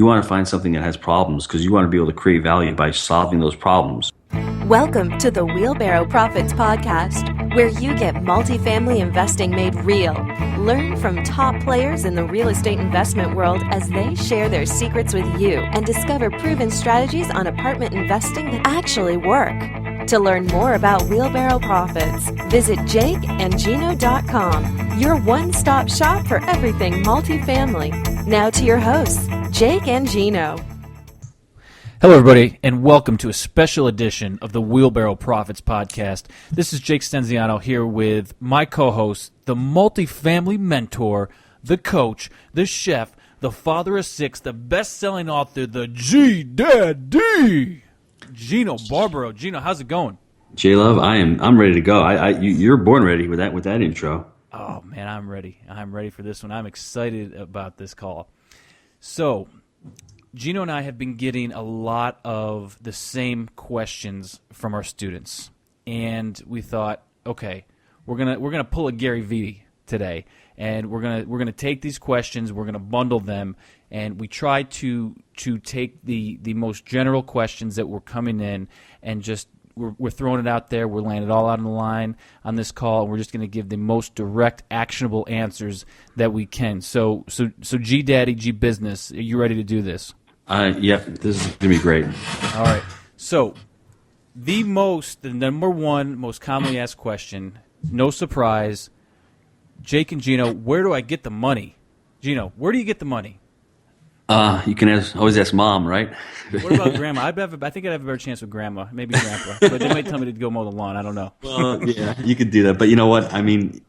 You want to find something that has problems because you want to be able to create value by solving those problems. Welcome to the Wheelbarrow Profits Podcast, where you get multifamily investing made real. Learn from top players in the real estate investment world as they share their secrets with you and discover proven strategies on apartment investing that actually work. To learn more about Wheelbarrow Profits, visit jakeandgino.com, your one-stop shop for everything multifamily. Now to your hosts, Jake and Gino. Hello, everybody, and welcome to a special edition of the Wheelbarrow Profits Podcast. This is Jake Stenziano here with my co-host, the multifamily mentor, the coach, the chef, the father of six, the best-selling author, the G-Daddy, Gino Barbaro. Gino, how's it going? J-Love, I'm ready to go. You're born ready with that intro. Oh man, I'm ready. I'm ready for this one. I'm excited about this call. So, Gino and I have been getting a lot of the same questions from our students, and we thought, okay, we're gonna pull a Gary Vee today, and we're gonna take these questions, we're gonna bundle them, and we try to take the most general questions that were coming in, and just we're throwing it out there. We're laying it all out on the line on this call, and we're just going to give the most direct, actionable answers that we can. So G Daddy, G Business, are you ready to do this? Yep, this is going to be great. All right. So the number one most commonly asked question, no surprise, Jake and Gino, where do I get the money? Gino, where do you get the money? You can always ask mom, right? What about grandma? I think I'd have a better chance with grandma, maybe grandpa. But they might tell me to go mow the lawn. I don't know. Well, yeah, you could do that. But you know what? I mean,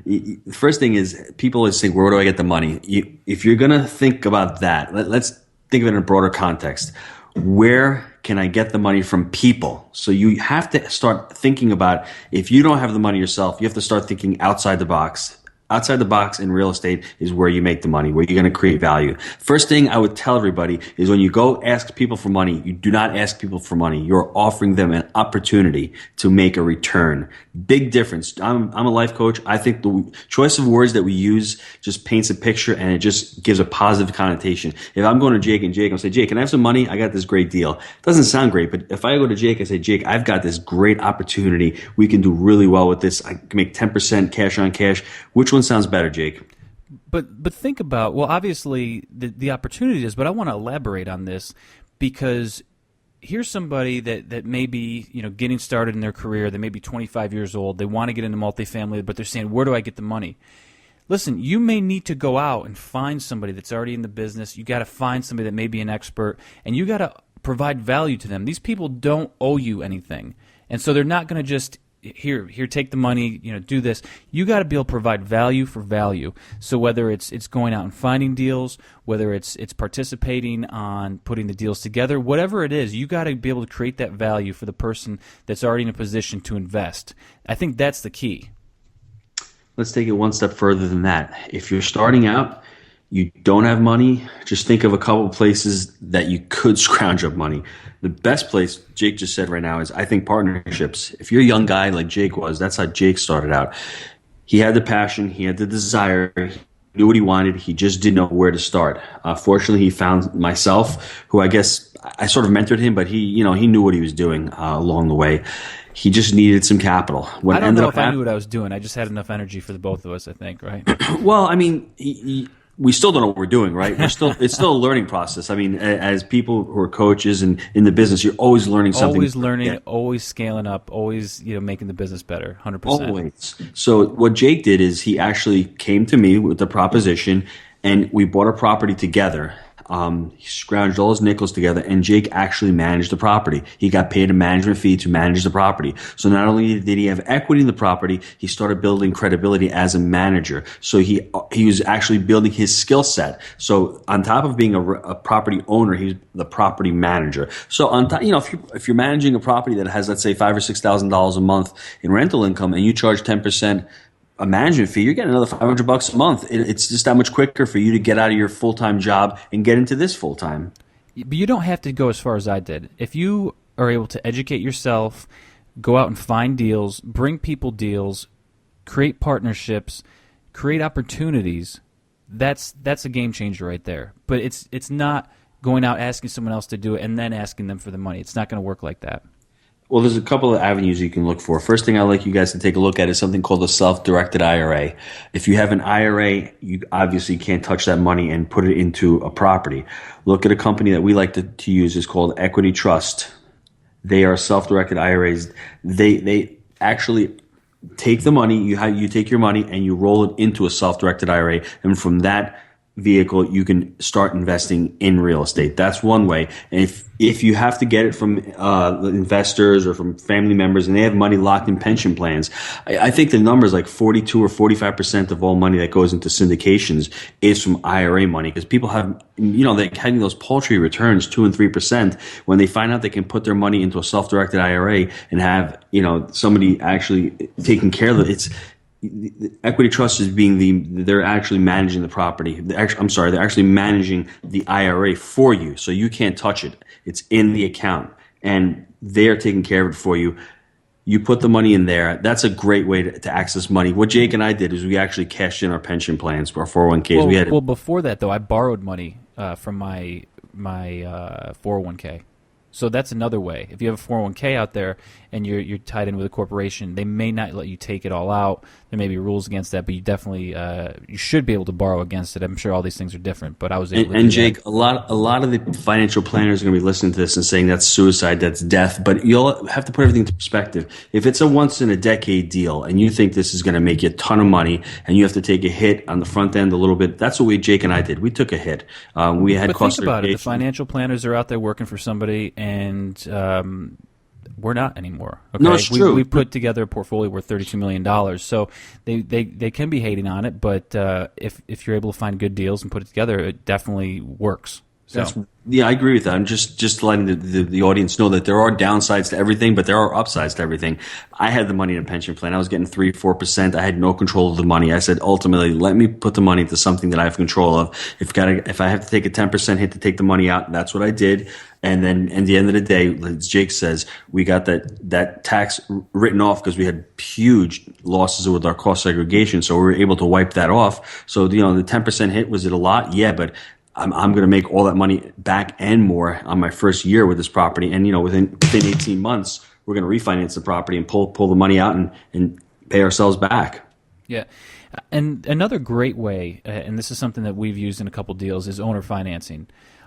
the first thing is people always think, where do I get the money? If you're going to think about that, let's think of it in a broader context. Where can I get the money from people? So you have to start thinking about, if you don't have the money yourself, you have to start thinking outside the box. Outside the box in real estate is where you make the money, where you're going to create value. First thing I would tell everybody is when you go ask people for money, you do not ask people for money. You're offering them an opportunity to make a return. Big difference. I'm a life coach. I think the choice of words that we use just paints a picture, and it just gives a positive connotation. If I'm going to Jake and Jake, I'll say, Jake, can I have some money? I got this great deal. It doesn't sound great, but if I go to Jake, I say, Jake, I've got this great opportunity. We can do really well with this. I can make 10% cash on cash. Which one sounds better, Jake? But think about, well, obviously the opportunity is, but I want to elaborate on this, because here's somebody that may be, getting started in their career. They may be 25 years old. They want to get into multifamily, but they're saying, where do I get the money? Listen, you may need to go out and find somebody that's already in the business. You got to find somebody that may be an expert, and you got to provide value to them. These people don't owe you anything, and so they're not going to just here, take the money, do this. You got to be able to provide value for value. So whether it's going out and finding deals, whether it's participating on putting the deals together, whatever it is, you got to be able to create that value for the person that's already in a position to invest. I think that's the key. Let's take it one step further than that. If you're starting out, you don't have money, just think of a couple of places that you could scrounge up money. The best place, Jake just said right now, is I think partnerships. If you're a young guy like Jake was, that's how Jake started out. He had the passion, he had the desire, he knew what he wanted, he just didn't know where to start. Fortunately, he found myself, who I guess I sort of mentored him, but he knew what he was doing along the way. He just needed some capital. I don't know if I knew what I was doing. I just had enough energy for the both of us, I think, right? Well, I mean, we still don't know what we're doing, right? It's still a learning process. I mean, as people who are coaches and in the business, you're always learning something. Always learning, always scaling up, always making the business better, 100%. Always. So what Jake did is he actually came to me with the proposition, and we bought a property together. He scrounged all his nickels together, and Jake actually managed the property. He got paid a management fee to manage the property. So not only did he have equity in the property, he started building credibility as a manager. So he was actually building his skill set. So on top of being a property owner, he's the property manager. So on top, if you're managing a property that has, let's say, $5,000 or $6,000 a month in rental income, and you charge 10% a management fee, you're getting another $500 a month. It's just that much quicker for you to get out of your full-time job and get into this full-time. But you don't have to go as far as I did. If you are able to educate yourself, go out and find deals, bring people deals, create partnerships, create opportunities, that's a game changer right there. But it's not going out asking someone else to do it and then asking them for the money. It's not going to work like that. Well, there's a couple of avenues you can look for. First thing I'd like you guys to take a look at is something called a self-directed IRA. If you have an IRA, you obviously can't touch that money and put it into a property. Look at a company that we like to use. It's called Equity Trust. They are self-directed IRAs. They actually take the money, you take your money and you roll it into a self-directed IRA, and from that vehicle you can start investing in real estate. That's one way. And if you have to get it from investors or from family members and they have money locked in pension plans, I think the number is like 42 or 45% of all money that goes into syndications is from IRA money, because people have, they're having those paltry returns, 2 and 3%, when they find out they can put their money into a self-directed IRA and have, somebody actually taking care of it. The Equity Trust is they're actually managing the property. They're actually managing the IRA for you. So you can't touch it. It's in the account and they're taking care of it for you. You put the money in there. That's a great way to access money. What Jake and I did is we actually cashed in our pension plans, our 401ks. Well, before that though, I borrowed money from my 401k. So that's another way. If you have a 401k out there and you're tied in with a corporation, they may not let you take it all out. There may be rules against that, but you definitely you should be able to borrow against it. I'm sure all these things are different, but I was able to. And Jake, a lot of the financial planners are going to be listening to this and saying that's suicide, that's death. But you'll have to put everything into perspective. If it's a once in a decade deal and you think this is going to make you a ton of money and you have to take a hit on the front end a little bit, that's what Jake and I did. We took a hit. We had cost. But think about it. The financial planners are out there working for somebody, and we're not anymore. Okay? No, it's true. We put together a portfolio worth $32 million. So they can be hating on it, but if you're able to find good deals and put it together, it definitely works. So. Yeah, I agree with that. I'm just letting the audience know that there are downsides to everything, but there are upsides to everything. I had the money in a pension plan. I was getting 3-4%. I had no control of the money. I said, ultimately, let me put the money into something that I have control of. If I have to take a 10% hit to take the money out, that's what I did. And then at the end of the day, as Jake says, we got that tax written off because we had huge losses with our cost segregation. So we were able to wipe that off. So, the 10% hit, was it a lot? Yeah, but I'm going to make all that money back and more on my first year with this property. And, within 18 months, we're going to refinance the property and pull the money out and pay ourselves back. Yeah. And another great way, and this is something that we've used in a couple deals, is owner financing.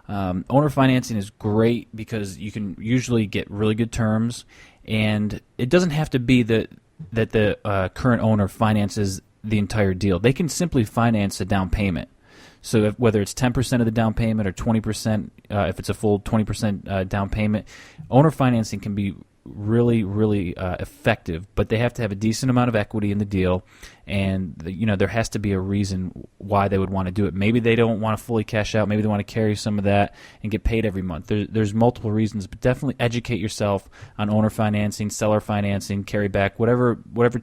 Owner financing is great because you can usually get really good terms, and it doesn't have to be that the current owner finances the entire deal. They can simply finance a down payment. So whether it's 10% of the down payment or 20%, if it's a full 20% down payment, owner financing can be really, really effective. But they have to have a decent amount of equity in the deal, and there has to be a reason why they would want to do it. Maybe they don't want to fully cash out. Maybe they want to carry some of that and get paid every month. There's multiple reasons, but definitely educate yourself on owner financing, seller financing, carry back, whatever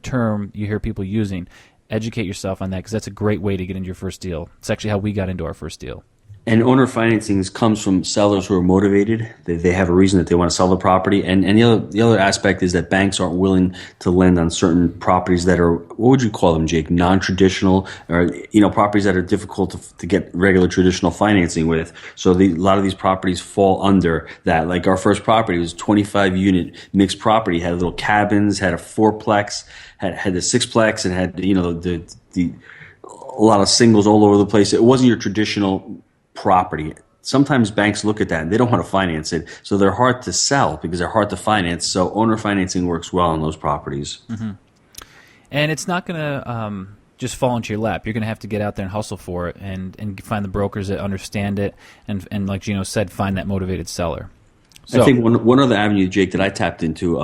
term you hear people using. Educate yourself on that, because that's a great way to get into your first deal. It's actually how we got into our first deal. And owner financing comes from sellers who are motivated. They have a reason that they want to sell the property. And the other aspect is that banks aren't willing to lend on certain properties that are, what would you call them, Jake? Non-traditional, or properties that are difficult to get regular traditional financing with. So a lot of these properties fall under that. Like our first property was 25-unit mixed property, had little cabins, had a fourplex, had the sixplex, and had the a lot of singles all over the place. It wasn't your traditional property. Sometimes banks look at that and they don't want to finance it, so they're hard to sell because they're hard to finance. So owner financing works well on those properties. Mm-hmm. And it's not going to just fall into your lap. You're going to have to get out there and hustle for it, and find the brokers that understand it, and like Gino said, find that motivated seller. So, I think one other avenue, Jake, that I tapped into,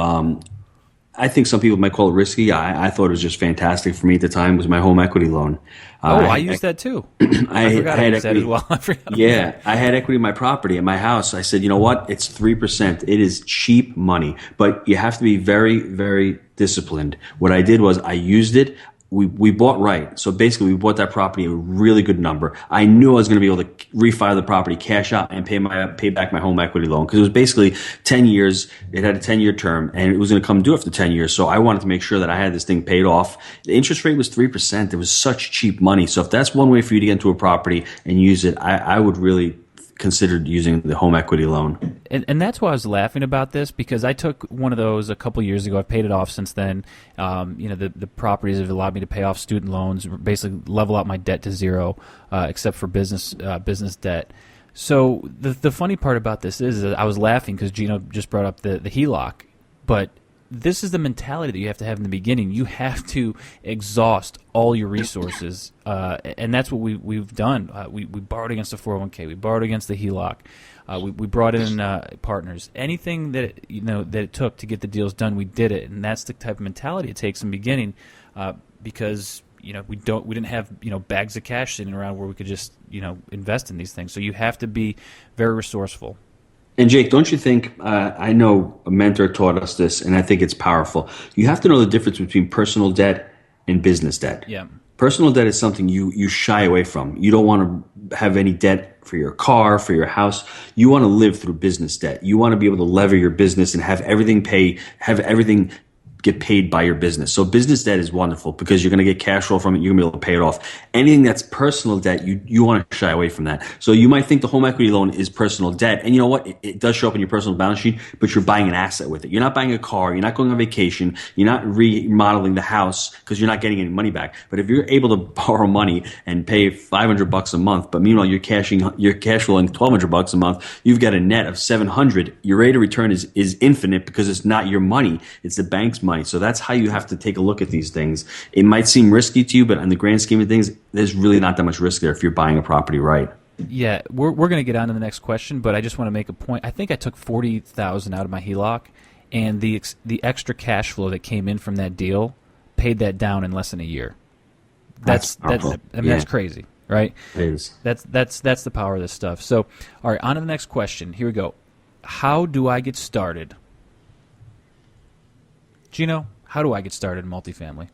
I think some people might call it risky. I thought it was just fantastic for me at the time, was my home equity loan. I used that too. I forgot I used that as well. I had equity in my property, in my house. I said, you know what? It's 3%. It is cheap money, but you have to be very, very disciplined. What I did was I used it. We bought right. So basically, we bought that property at a really good number. I knew I was going to be able to refile the property, cash out, and pay back my home equity loan, because it was basically 10 years. It had a 10-year term, and it was going to come due after 10 years. So I wanted to make sure that I had this thing paid off. The interest rate was 3%. It was such cheap money. So if that's one way for you to get into a property and use it, I would really considered using the home equity loan. And that's why I was laughing about this, because I took one of those a couple years ago. I've paid it off since then. The properties have allowed me to pay off student loans, basically level out my debt to zero, except for business debt. So the funny part about this is that I was laughing because Gino just brought up the HELOC, but this is the mentality that you have to have in the beginning. You have to exhaust all your resources, and that's what we've done. We borrowed against the 401k. We borrowed against the HELOC. We brought in partners. Anything that it took to get the deals done, we did it, and that's the type of mentality it takes in the beginning, because we didn't have bags of cash sitting around where we could just invest in these things. So you have to be very resourceful. And Jake, don't you think, I know a mentor taught us this, and I think it's powerful. You have to know the difference between personal debt and business debt. Yeah. Personal debt is something you shy away from. You don't want to have any debt for your car, for your house. You want to live through business debt. You want to be able to lever your business and have everything get paid by your business. So business debt is wonderful because you're going to get cash flow from it. You're going to be able to pay it off. Anything that's personal debt, you want to shy away from that. So you might think the home equity loan is personal debt. And you know what? It does show up in your personal balance sheet, but you're buying an asset with it. You're not buying a car. You're not going on vacation. You're not remodeling the house because you're not getting any money back. But if you're able to borrow money and pay $500 a month, but meanwhile you're cash flowing $1,200 a month, you've got a net of $700. Your rate of return is infinite because it's not your money. It's the bank's money. So that's how you have to take a look at these things. It might seem risky to you, but in the grand scheme of things, there's really not that much risk there if you're buying a property right. Yeah, we're going to get on to the next question, but I just want to make a point. I think I took $40,000 out of my HELOC, and the extra cash flow that came in from that deal paid that down in less than a year. That's crazy, right? It is. That's the power of this stuff. So, all right, on to the next question. Here we go. How do I get started? Gino, how do I get started in multifamily?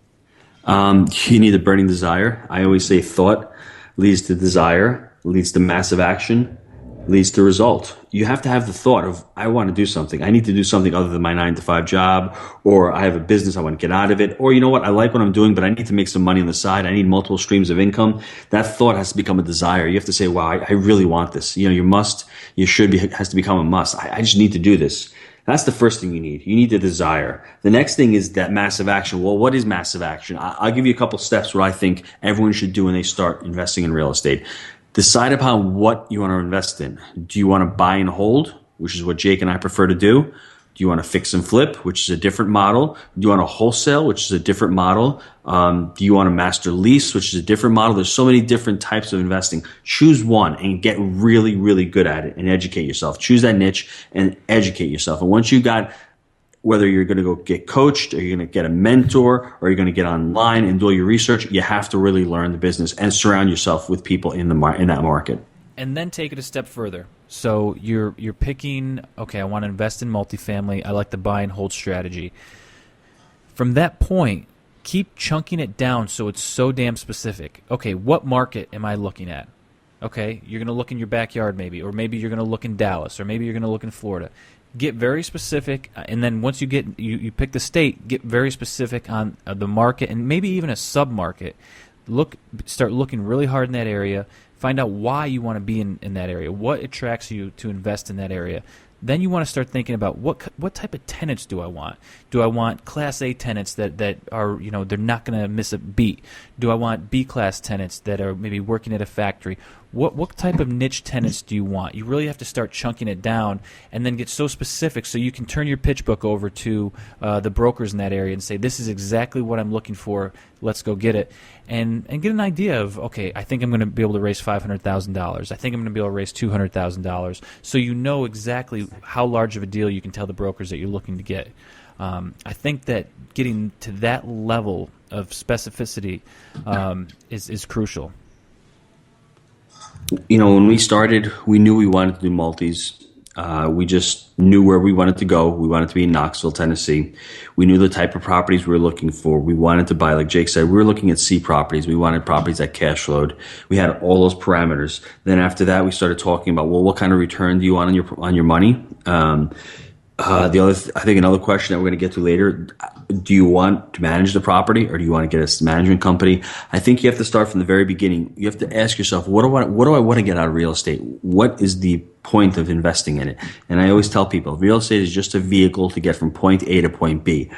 You need a burning desire. I always say thought leads to desire, leads to massive action, leads to result. You have to have the thought of, I want to do something. I need to do something other than my 9-to-5 job, or I have a business, I want to get out of it, or you know what, I like what I'm doing, but I need to make some money on the side. I need multiple streams of income. That thought has to become a desire. You have to say, wow, I really want this. Has to become a must. I just need to do this. That's the first thing you need. You need the desire. The next thing is that massive action. Well, what is massive action? I'll give you a couple steps what I think everyone should do when they start investing in real estate. Decide upon what you want to invest in. Do you want to buy and hold, which is what Jake and I prefer to do? Do you want to fix and flip, which is a different model? Do you want to wholesale, which is a different model? Do you want to master lease, which is a different model? There's so many different types of investing. Choose one and get really, really good at it and educate yourself. Choose that niche and educate yourself. And once you got, whether you're going to go get coached or you're going to get a mentor or you're going to get online and do all your research, you have to really learn the business and surround yourself with people in that market. And then take it a step further. So you're picking, okay, I want to invest in multifamily. I like the buy and hold strategy. From that point, keep chunking it down so it's so damn specific. Okay, what market am I looking at? Okay, you're going to look in your backyard maybe, or maybe you're going to look in Dallas, or maybe you're going to look in Florida. Get very specific, and then once you pick the state, get very specific on the market and maybe even a sub-market. Start looking really hard in that area. Find out why you want to be in that area. What attracts you to invest in that area? Then you want to start thinking about what type of tenants do I want? Do I want Class A tenants that are, they're not going to miss a beat? Do I want B class tenants that are maybe working at a factory? What type of niche tenants do you want? You really have to start chunking it down and then get so specific so you can turn your pitch book over to the brokers in that area and say, this is exactly what I'm looking for. Let's go get it. And get an idea of, okay, I think I'm going to be able to raise $500,000. I think I'm going to be able to raise $200,000. So you know exactly how large of a deal you can tell the brokers that you're looking to get. I think that getting to that level of specificity is crucial. When we started, we knew we wanted to do multis. We just knew where we wanted to go. We wanted to be in Knoxville, Tennessee. We knew the type of properties we were looking for. We wanted to buy, like Jake said, we were looking at C properties. We wanted properties that cash flowed. We had all those parameters. Then after that, we started talking about, well, what kind of return do you want on your money? I think another question that we're going to get to later, do you want to manage the property or do you want to get a management company? I think you have to start from the very beginning. You have to ask yourself, what do I want to get out of real estate? What is the point of investing in it? And I always tell people, real estate is just a vehicle to get from point A to point B.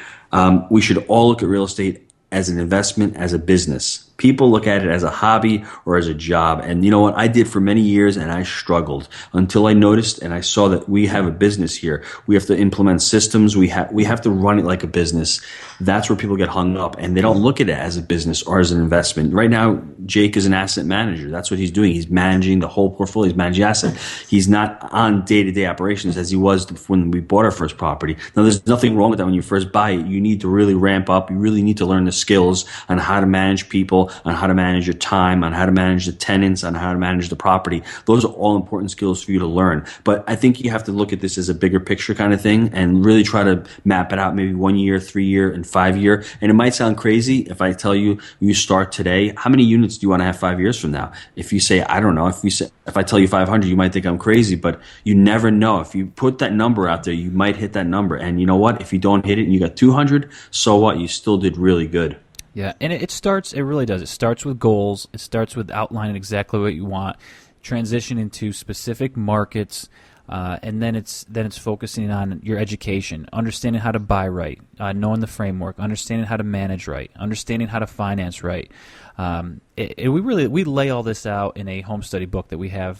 We should all look at real estate as an investment, as a business. People look at it as a hobby or as a job. And you know what? I did for many years and I struggled until I noticed and I saw that we have a business here. We have to implement systems. We have to run it like a business. That's where people get hung up and they don't look at it as a business or as an investment. Right now, Jake is an asset manager. That's what he's doing. He's managing the whole portfolio. He's managing asset. He's not on day-to-day operations as he was when we bought our first property. Now, there's nothing wrong with that when you first buy it. You need to really ramp up. You really need to learn the skills on how to manage people, on how to manage your time, on how to manage the tenants, on how to manage the property. Those are all important skills for you to learn. But I think you have to look at this as a bigger picture kind of thing and really try to map it out, maybe 1 year, 3 year, and 5 year. And it might sound crazy if I tell you you start today. How many units do you want to have 5 years from now? If you say, I don't know, if I tell you 500, you might think I'm crazy, but you never know. If you put that number out there, you might hit that number. And you know what? If you don't hit it and you got 200, so what? You still did really good. Yeah, and it really does. It starts with goals. It starts with outlining exactly what you want, transition into specific markets, and then it's focusing on your education, understanding how to buy right, knowing the framework, understanding how to manage right, understanding how to finance right. We lay all this out in a home study book that we have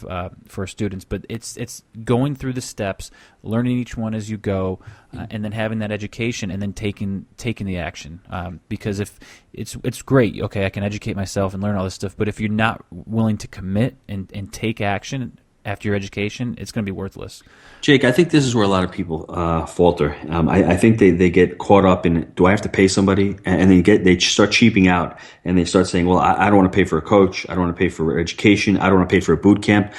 for our students, but it's going through the steps, learning each one as you go, and then having that education, and then taking the action. Because if it's great, okay, I can educate myself and learn all this stuff, but if you're not willing to commit and take action after your education, it's going to be worthless. Jake, I think this is where a lot of people falter. I think they get caught up in, do I have to pay somebody? And they start cheaping out and they start saying, well, I don't want to pay for a coach. I don't want to pay for education. I don't want to pay for a boot camp.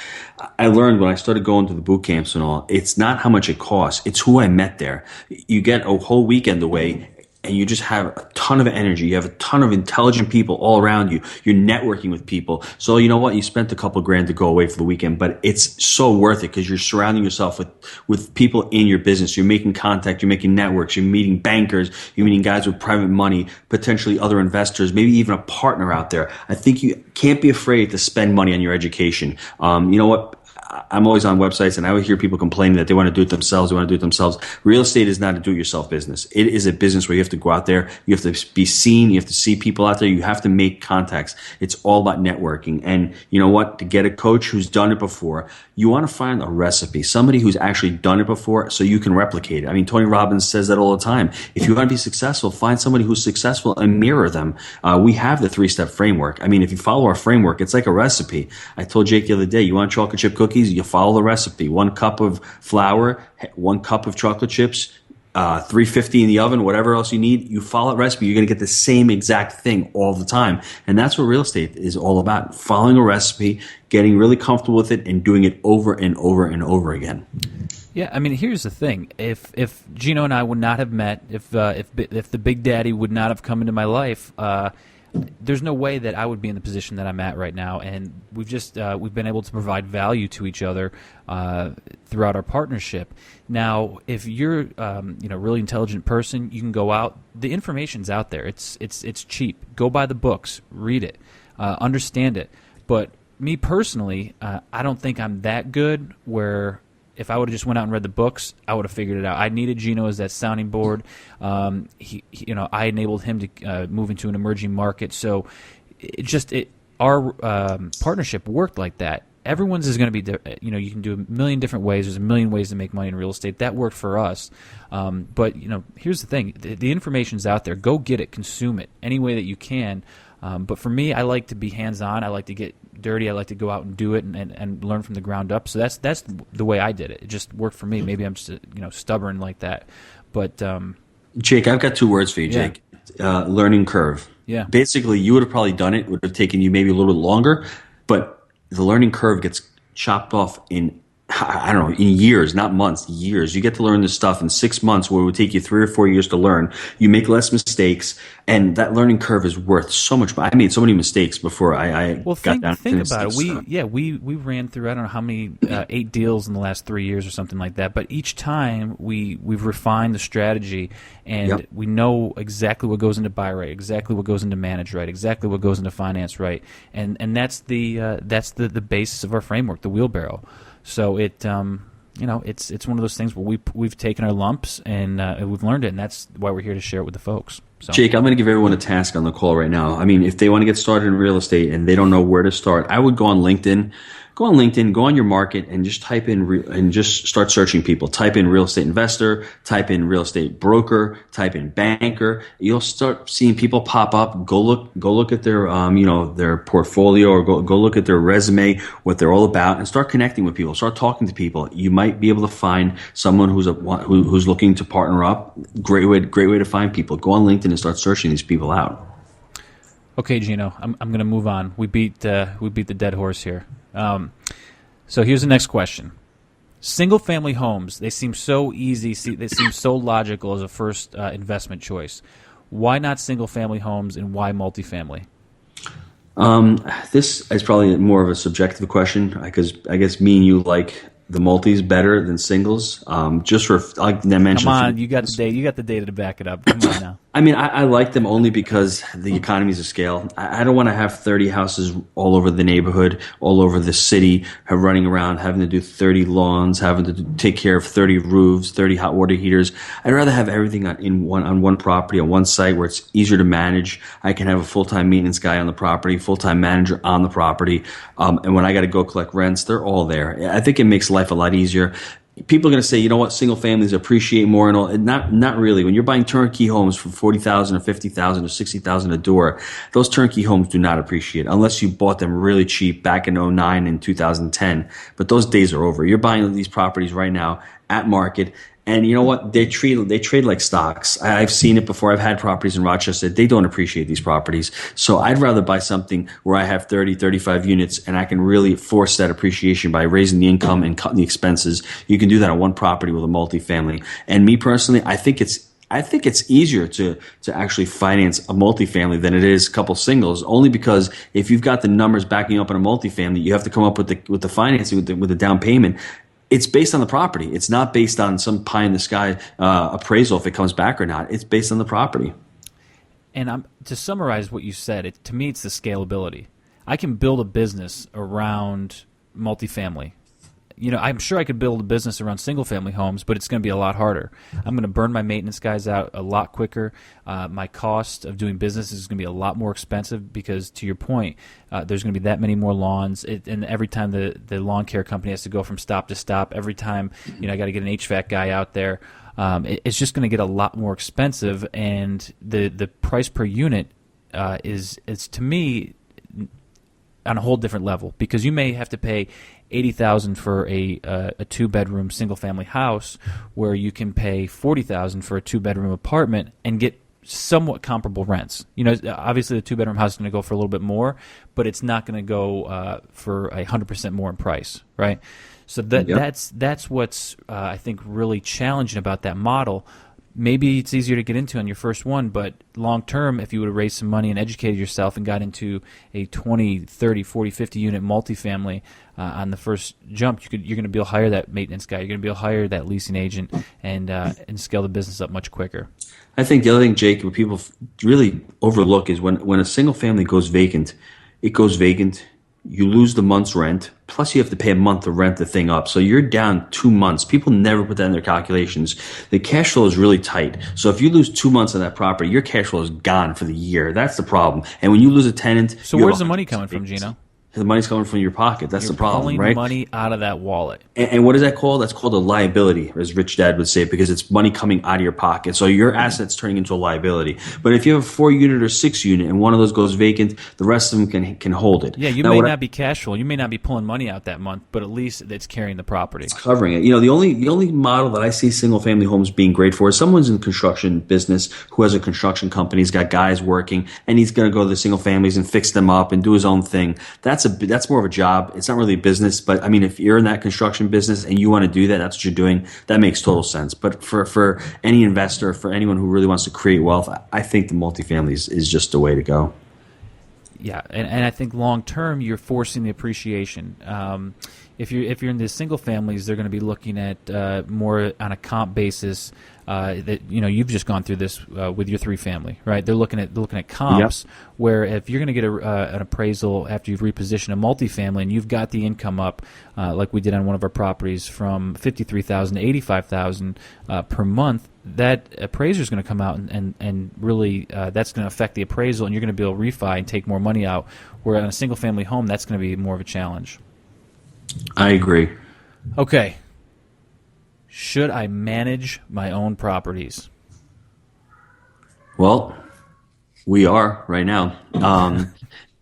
I learned when I started going to the boot camps and all, it's not how much it costs. It's who I met there. You get a whole weekend away and you just have a ton of energy. You have a ton of intelligent people all around you. You're networking with people. So you know what? You spent a couple grand to go away for the weekend, but it's so worth it because you're surrounding yourself with people in your business. You're making contact. You're making networks. You're meeting bankers. You're meeting guys with private money, potentially other investors, maybe even a partner out there. I think you can't be afraid to spend money on your education. You know what? I'm always on websites and I always hear people complaining that they want to do it themselves. Real estate is not a do-it-yourself business. It is a business where you have to go out there. You have to be seen. You have to see people out there. You have to make contacts. It's all about networking. And you know what? To get a coach who's done it before, you want to find a recipe, somebody who's actually done it before so you can replicate it. I mean, Tony Robbins says that all the time. If you want to be successful, find somebody who's successful and mirror them. We have the 3-step framework. I mean, if you follow our framework, it's like a recipe. I told Jake the other day, you want chocolate chip cookies? You follow the recipe. 1 cup of flour, 1 cup of chocolate chips, 350 in the oven, whatever else you need. You follow that recipe, you're going to get the same exact thing all the time. And that's what real estate is all about. Following a recipe, getting really comfortable with it, and doing it over and over and over again. Yeah, I mean, here's the thing. If Gino and I would not have met, if the Big Daddy would not have come into my life, there's no way that I would be in the position that I'm at right now. And we've been able to provide value to each other throughout our partnership. Now, if you're really intelligent person, you can go out. The information's out there. It's cheap. Go buy the books, read it, understand it. But me personally, I don't think I'm that good where if I would have just went out and read the books, I would have figured it out. I needed Gino as that sounding board. I enabled him to move into an emerging market. So our partnership worked like that. Everyone's is going to be, you can do a million different ways. There's a million ways to make money in real estate. That worked for us. But here's the thing. The information's out there. Go get it. Consume it any way that you can. But for me, I like to be hands-on. I like to get dirty. I like to go out and do it and learn from the ground up. So that's the way I did it. It just worked for me. Maybe I'm just stubborn like that. But Jake, I've got 2 words for you, Jake. Learning curve. Yeah. Basically, you would have probably done it. It would have taken you maybe a little bit longer, but the learning curve gets chopped off in I don't know, in years, not months, years. You get to learn this stuff in 6 months where it would take you 3 or 4 years to learn. You make less mistakes, and that learning curve is worth so much. I made so many mistakes before I Well, got down to think this about it. stuff. We ran through, I don't know how many 8 deals in the last 3 years or something like that. But each time we've refined the strategy, and Yep. we know exactly what goes into buy right, exactly what goes into manage right, exactly what goes into finance right, and that's the basis of our framework, the wheelbarrow. So it's one of those things where we've taken our lumps and we've learned it, and that's why we're here to share it with the folks. So. Jake, I'm going to give everyone a task on the call right now. I mean, if they want to get started in real estate and they don't know where to start, I would go on LinkedIn. Go on your market, and just type in and just start searching people. Type in real estate investor, type in real estate broker, type in banker. You'll start seeing people pop up. Go look at their their portfolio, or go look at their resume, what they're all about, and start connecting with people. Start talking to people. You might be able to find someone who's looking to partner up. Great way to find people. Go on LinkedIn and start searching these people out. Okay, Gino, I'm going to move on. We beat the dead horse here. So here's the next question. Single-family homes, they seem so easy. They seem so logical as a first investment choice. Why not single-family homes, and why multifamily? This is probably more of a subjective question, because I guess me and you like the multis better than singles. Just for, like I mentioned, come on, you got the data. You got the data to back it up. Come on now. I mean, I like them only because the economies of scale. I don't want to have 30 houses all over the neighborhood, all over the city, running around, having to do 30 lawns, having to take care of 30 roofs, 30 hot water heaters. I'd rather have everything on one property, on one site, where it's easier to manage. I can have a full-time maintenance guy on the property, full-time manager on the property, and when I got to go collect rents, they're all there. I think it makes life a lot easier. People are going to say, you know what, single families appreciate more and all. And not really. When you're buying turnkey homes for $40,000 or $50,000 or $60,000 a door, those turnkey homes do not appreciate unless you bought them really cheap back in 2009 and 2010. But those days are over. You're buying these properties right now at market. And you know what? They trade like stocks. I've seen it before. I've had properties in Rochester. They don't appreciate these properties. So I'd rather buy something where I have 30, 35 units, and I can really force that appreciation by raising the income and cutting the expenses. You can do that on one property with a multifamily. And me personally, I think it's easier to actually finance a multifamily than it is a couple singles, only because if you've got the numbers backing up on a multifamily, you have to come up with the financing, with the down payment. It's based on the property. It's not based on some pie in the sky appraisal if it comes back or not. It's based on the property. And to summarize what you said, to me it's the scalability. I can build a business around multifamily. You know, I'm sure I could build a business around single-family homes, but it's going to be a lot harder. I'm going to burn my maintenance guys out a lot quicker. My cost of doing business is going to be a lot more expensive because, to your point, there's going to be that many more lawns. And every time the lawn care company has to go from stop to stop, every time I got to get an HVAC guy out there, it's just going to get a lot more expensive. And the price per unit is to me on a whole different level, because you may have to pay $80,000 for a 2-bedroom single-family house, where you can pay $40,000 for a 2-bedroom apartment and get somewhat comparable rents. Obviously the 2-bedroom house is going to go for a little bit more, but it's not going to go for 100% more in price, right? So that's what's I think really challenging about that model. Maybe it's easier to get into on your first one, but long term, if you would have raised some money and educated yourself and got into a 20, 30, 40, 50 unit multifamily on the first jump, you're going to be able to hire that maintenance guy. You're going to be able to hire that leasing agent and scale the business up much quicker. I think the other thing, Jake, what people really overlook is when a single family goes vacant, it goes vacant. You lose the month's rent, plus you have to pay a month to rent the thing up. So you're down 2 months. People never put that in their calculations. The cash flow is really tight. So if you lose 2 months on that property, your cash flow is gone for the year. That's the problem. And when you lose a tenant... So where's the money coming from, Gino? The money's coming from your pocket. That's the problem, right? You're pulling money out of that wallet. And what is that called? That's called a liability, as Rich Dad would say, because it's money coming out of your pocket. So your asset's turning into a liability. But if you have a 4-unit or 6-unit and one of those goes vacant, the rest of them can hold it. Yeah, you may not be cash flow. You may not be pulling money out that month, but at least it's carrying the property. It's covering it. The only model that I see single family homes being great for is someone's in construction business who has a construction company. He's got guys working, and he's going to go to the single families and fix them up and do his own thing. That's that's more of a job. It's not really a business, but I mean, if you're in that construction business and you want to do that, that's what you're doing. That makes total sense. But for any investor, for anyone who really wants to create wealth, I think the multifamily is just the way to go. Yeah, and I think long term you're forcing the appreciation. If you're in the single families, they're going to be looking at more on a comp basis. That you've just gone through this with your 3-family, right? They're looking at comps. Yep. Where if you're going to get an appraisal after you've repositioned a multifamily and you've got the income up, like we did on one of our properties from $53,000 to $85,000 per month, that appraiser is going to come out and really that's going to affect the appraisal, and you're going to be able to refi and take more money out. Where on a single family home, that's going to be more of a challenge. I agree. Okay. Should I manage my own properties? Well, we are right now.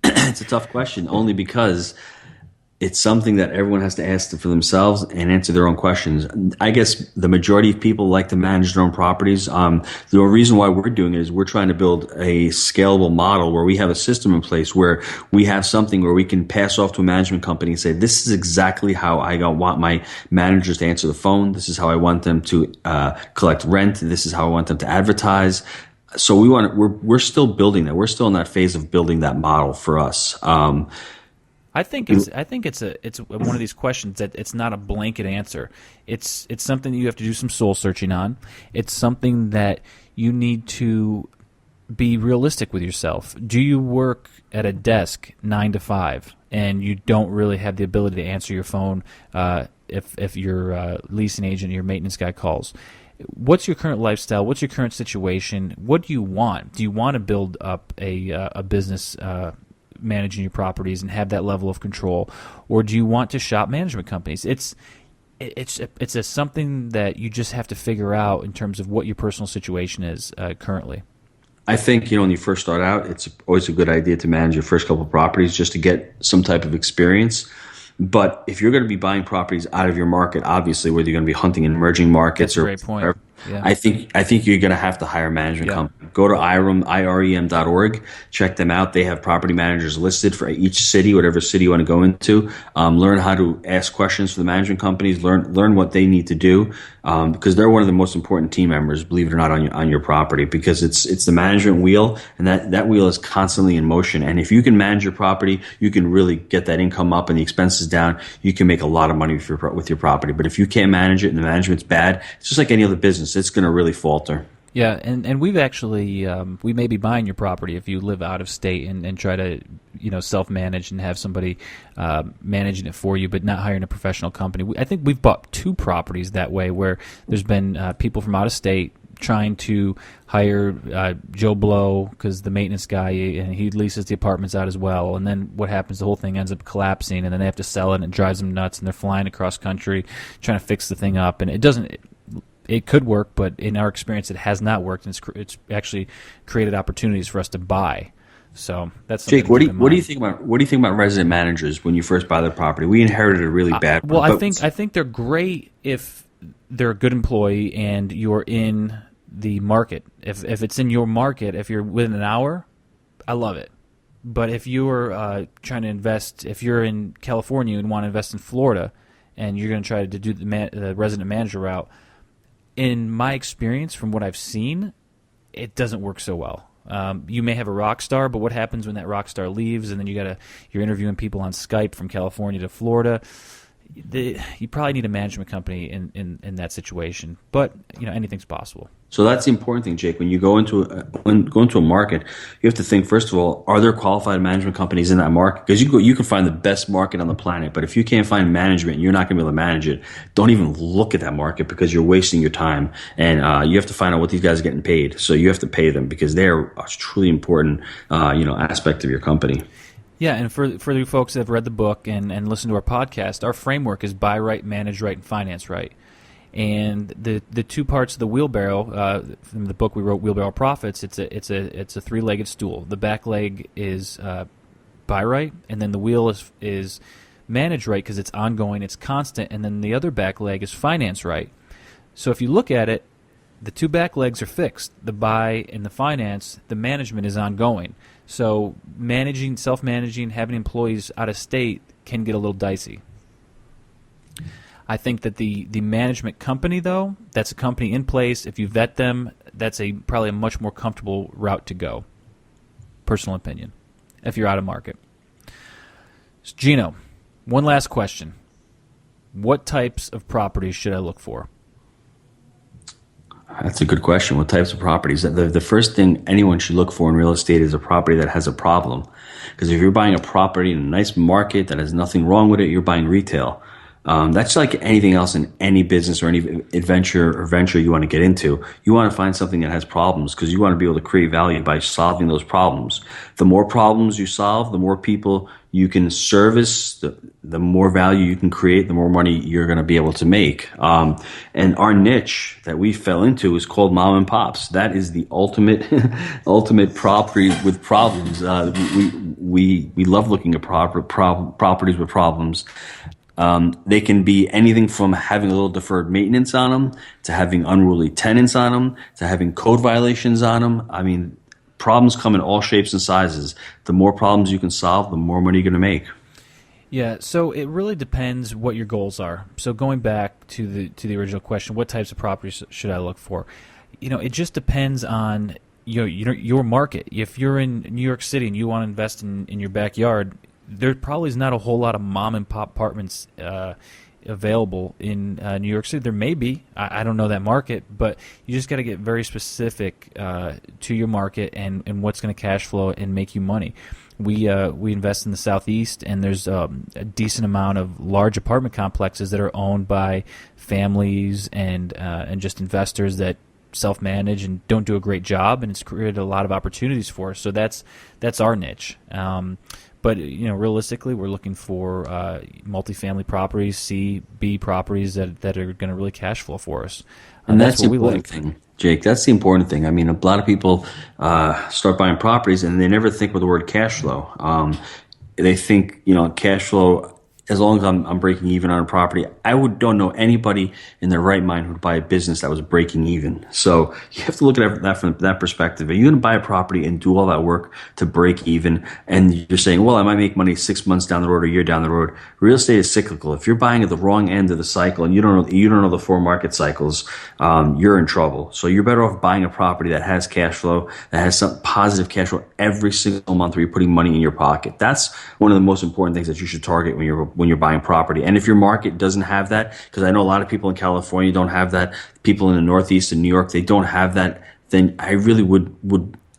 It's a tough question, only because it's something that everyone has to ask for themselves and answer their own questions. I guess the majority of people like to manage their own properties. The reason why we're doing it is we're trying to build a scalable model where we have a system in place where we have something where we can pass off to a management company and say, this is exactly how I want my managers to answer the phone. This is how I want them to collect rent. This is how I want them to advertise. So we're still building that. We're still in that phase of building that model for us. I think it's one of these questions that it's not a blanket answer. It's something that you have to do some soul searching on. It's something that you need to be realistic with yourself. Do you work at a desk 9 to 5 and you don't really have the ability to answer your phone if your leasing agent or your maintenance guy calls? What's your current lifestyle? What's your current situation? What do you want? Do you want to build up a business managing your properties and have that level of control, or do you want to shop management companies? It's something that you just have to figure out in terms of what your personal situation is currently. I think, when you first start out, it's always a good idea to manage your first couple of properties just to get some type of experience. But if you're going to be buying properties out of your market, obviously, whether you're going to be hunting in emerging markets, that's a great point. Yeah. I think you're going to have to hire a management company. Go to irem.org, check them out. They have property managers listed for each city, whatever city you want to go into. Learn how to ask questions for the management companies. Learn what they need to do, because they're one of the most important team members, believe it or not, on your property, because it's the management wheel, and that wheel is constantly in motion. And if you can manage your property, you can really get that income up and the expenses down. You can make a lot of money with your property. But if you can't manage it and the management's bad, it's just like any other business. It's going to really falter. Yeah, and we've actually we may be buying your property if you live out of state and try to self-manage and have somebody managing it for you, but not hiring a professional company. I think we've bought 2 properties that way where there's been people from out of state trying to hire Joe Blow because the maintenance guy, and he leases the apartments out as well. And then what happens? The whole thing ends up collapsing, and then they have to sell it, and it drives them nuts. And they're flying across country trying to fix the thing up, and it doesn't. It could work, but in our experience, it has not worked, and it's actually created opportunities for us to buy. So that's Jake. What do you think about resident managers when you first buy the property? We inherited a really bad. Well, I think they're great if they're a good employee and you're in the market. If it's in your market, if you're within an hour, I love it. But if you're trying to invest, if you're in California and want to invest in Florida, and you're going to try to do the resident manager route, in my experience, from what I've seen, it doesn't work so well. You may have a rock star, but what happens when that rock star leaves, and then you're interviewing people on Skype from California to Florida? You probably need a management company in that situation. But anything's possible. So that's the important thing, Jake. When you go into a market, you have to think, first of all, are there qualified management companies in that market? Because you can find the best market on the planet, but if you can't find management, you're not going to be able to manage it. Don't even look at that market because you're wasting your time. And you have to find out what these guys are getting paid. So you have to pay them because they're a truly important aspect of your company. Yeah, and for you folks that have read the book and listened to our podcast, our framework is buy right, manage right, and finance right. And the 2 parts of the wheelbarrow from the book we wrote, Wheelbarrow Profits, it's a 3-legged stool. The back leg is buy right, and then the wheel is manage right because it's ongoing, it's constant, and then the other back leg is finance right. So if you look at it, the 2 back legs are fixed. The buy and the finance, the management is ongoing. So self-managing, having employees out of state can get a little dicey. I think that the management company, though, that's a company in place. If you vet them, that's probably a much more comfortable route to go. Personal opinion, if you're out of market. So Gino, one last question. What types of properties should I look for? That's a good question. What types of properties? The first thing anyone should look for in real estate is a property that has a problem. Because if you're buying a property in a nice market that has nothing wrong with it, you're buying retail. That's like anything else in any business or any venture you want to get into. You want to find something that has problems because you want to be able to create value by solving those problems. The more problems you solve, the more people you can service, the more value you can create, the more money you're going to be able to make. And our niche that we fell into is called mom and pops. That is the ultimate property with problems. We love looking at properties with problems. They can be anything from having a little deferred maintenance on them to having unruly tenants on them to having code violations on them. I mean, problems come in all shapes and sizes. The more problems you can solve, the more money you're going to make. Yeah, so it really depends what your goals are. So going back to the original question, what types of properties should I look for? It just depends on your market. If you're in New York City and you want to invest in your backyard, there probably is not a whole lot of mom and pop apartments available in New York City. There may be. I don't know that market, but you just got to get very specific to your market and what's going to cash flow and make you money. We invest in the Southeast, and there's a decent amount of large apartment complexes that are owned by families and just investors that self-manage and don't do a great job, and it's created a lot of opportunities for us. So that's our niche. But realistically, we're looking for multifamily properties, C, B properties that are going to really cash flow for us. And that's the important thing, Jake. That's the important thing. I mean, a lot of people start buying properties and they never think with the word cash flow. They think, cash flow. As long as I'm breaking even on a property, I don't know anybody in their right mind who would buy a business that was breaking even. So you have to look at that from that perspective. Are you going to buy a property and do all that work to break even? And you're saying, well, I might make money 6 months down the road or a year down the road. Real estate is cyclical. If you're buying at the wrong end of the cycle and you don't know the 4 market cycles, you're in trouble. So you're better off buying a property that has cash flow, that has some positive cash flow every single month where you're putting money in your pocket. That's one of the most important things that you should target when you're buying property. And if your market doesn't have that, because I know a lot of people in California don't have that, people in the Northeast and New York, they don't have that, then I really would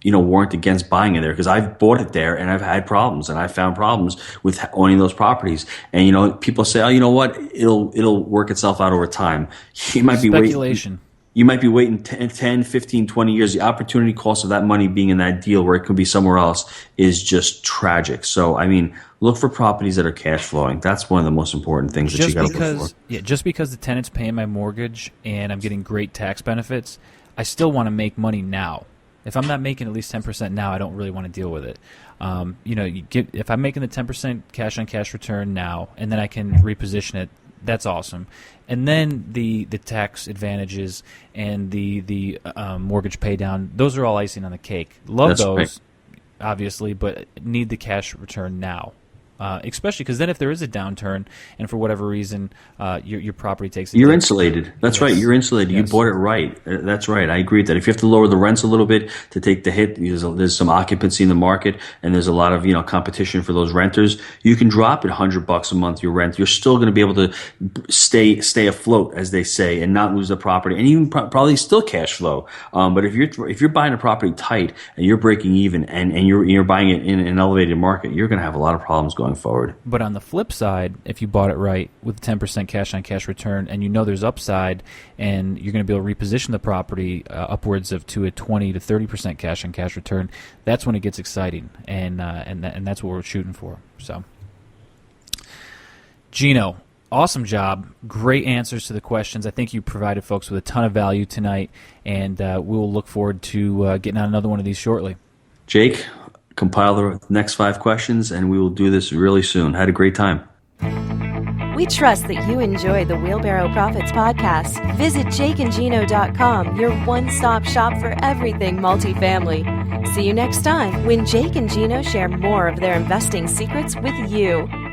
warrant against buying it there, because I've bought it there and I've had problems, and I've found problems with owning those properties. And people say, oh, you know what, it'll work itself out over time. You might be speculation. You might be waiting 10, 15, 20 years. The opportunity cost of that money being in that deal where it could be somewhere else is just tragic. So, I mean, look for properties that are cash flowing. That's one of the most important things that you got to look for. Yeah, just because the tenant's paying my mortgage and I'm getting great tax benefits, I still want to make money now. If I'm not making at least 10% now, I don't really want to deal with it. If I'm making the 10% cash on cash return now and then I can reposition it, that's awesome. And then the tax advantages and the mortgage pay down, those are all icing on the cake. Love those, right, obviously, but need the cash return now. Especially because then if there is a downturn and for whatever reason your property takes a You're insulated. That's right. You're insulated. Yes. You bought it right. That's right. I agree with that. If you have to lower the rents a little bit to take the hit, there's some occupancy in the market and there's a lot of competition for those renters. You can drop it $100 a month your rent. You're still going to be able to stay afloat, as they say, and not lose the property, and even probably still cash flow. But if you're buying a property tight and you're breaking even and you're buying it in an elevated market, you're going to have a lot of problems going forward. But on the flip side, if you bought it right with 10% cash on cash return and there's upside and you're going to be able to reposition the property upwards to a 20 to 30% cash on cash return, that's when it gets exciting, and that's what we're shooting for. So, Gino, awesome job. Great answers to the questions. I think you provided folks with a ton of value tonight, and we'll look forward to getting on another one of these shortly. Jake, compile the next 5 questions, and we will do this really soon. Had a great time. We trust that you enjoyed the Wheelbarrow Profits podcast. Visit jakeandgino.com, your one-stop shop for everything multifamily. See you next time when Jake and Gino share more of their investing secrets with you.